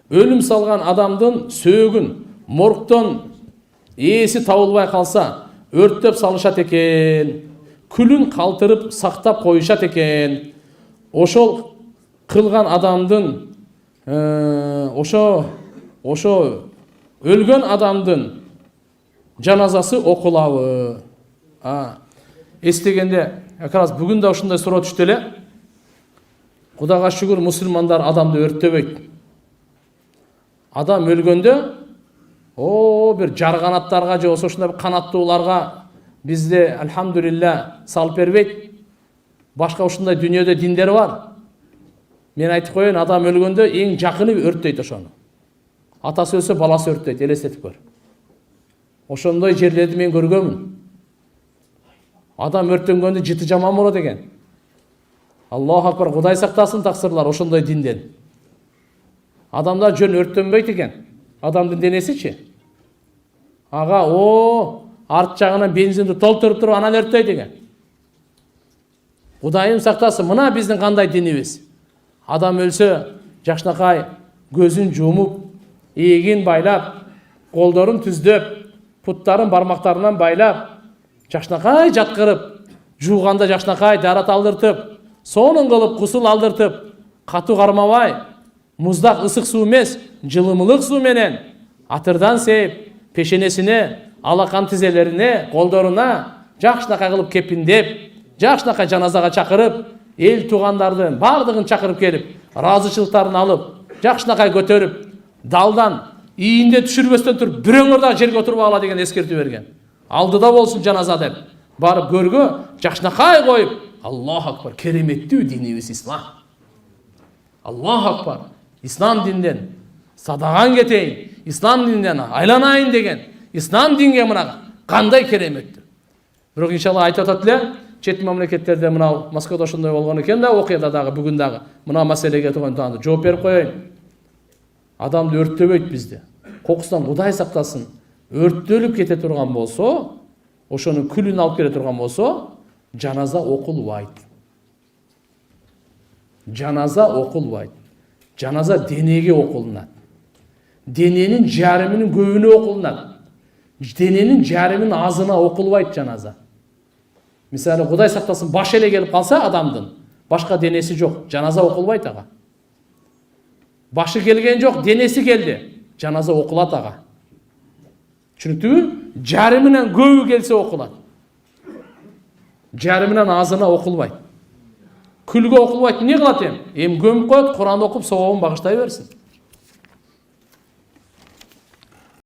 өлім салған адамдың сөөгін моргтон ээси табылбай калса өрттөп салышат экен, күлүн калтырып сактап коюшат экен. Ошол кылган адамдын ошо өлгөн адамдын жаназасы окулабы? Эстегенде как раз бүгүн да ушундай суроо түштү эле. Кудайга шүгүр, мусулмандар адамды өрттөбөйт. Адам өлгөндө бир жарганаттарга же ошондой канаттууларга бизде алхамдулилля салып бербейт. Башка ушундай дүйнөдө диндер бар. Мен айтып коеюн, адам өлгөндө эң жакыны өрттөйт ошону. Атасы өлсө баласы өрттөйт, элестетип көр. Ошондой жерлерди мен көргөмүн. Адам өрттөнгөндө жыты жаман болот экен. Аллаху акбар, Кудай сактасын таксырлар ошондой динден. Адамдар жөн өрттөнбөйт экен. Адамдын денесичи. Ага, арт жагынан бензинди толтуруп туруп анан өрттөйт экен. Кудайым сактасын, мына биздин кандай динибиз. Адам өлсө жакшынакай көзүн жумуп, эгин байлап, колдорун түздөп, путтарын бармактарынан байлап, жакшынакай жаткырып, жууганда жакшынакай дарат алдыртып, сонун кылып кусул алдыртып, катуу кармабай, муздак ысык суу эмес, жылымылык суу менен атырдан сээп, пешенесине, алакан тизелерине, колдоруна жакшынакай кылып кепиндеп, жакшынакай жаназага чакырып, эл туугандардын бардыгын чакырып келип, ыраазычылыктарын алып, жакшынакай көтөрүп, далдан ийинде түшүрбөстөн туруп, бирөөңөр дагы жерге отурбагыла деген эскертүү берген. Алдыда болсун жаназа деп, барып көргө жакшынакай коюп, Аллаху акбар, кереметтүү динибиз ислам. Аллаху акбар, ислам динден садаган кетейин, ислам динден айланайын деген, ислам динге мына кандай кереметтүү. Бирок иншалла айтып атат эле, чет мамлекеттерде мына Москвада ошондой болгон экен да, окуяда дагы бүгүн дагы мына маселеге туган жооп берип коеюн. Адамды өрттөбөйт бизде. Кокусунан Кудай сактасын. Өрттөлүп кете турган болсо, ошонун күлүн алып келе турган болсо, жаназа окулбайт. Жаназа окулбайт. Жаназа денеге окулунат. Дененин жарымынын көбүнө окулунат. Дененин жарымынын азына окулбайт жаназа. Мисалы, Кудай сактасын, баш эле келип калса адамдын, башка денеси жок, жаназа окулбайт ага. Башы келген жок, денеси келди, жаназа окулат ага. Түшүнүктүбү? Жарымынан көбү келсе окулат. Жарымынан азына окулбайт. Күлгө окулбайт, эмне кылат эми? Эми көмүп коет, Куран окуп, сабабын багыштай берсин.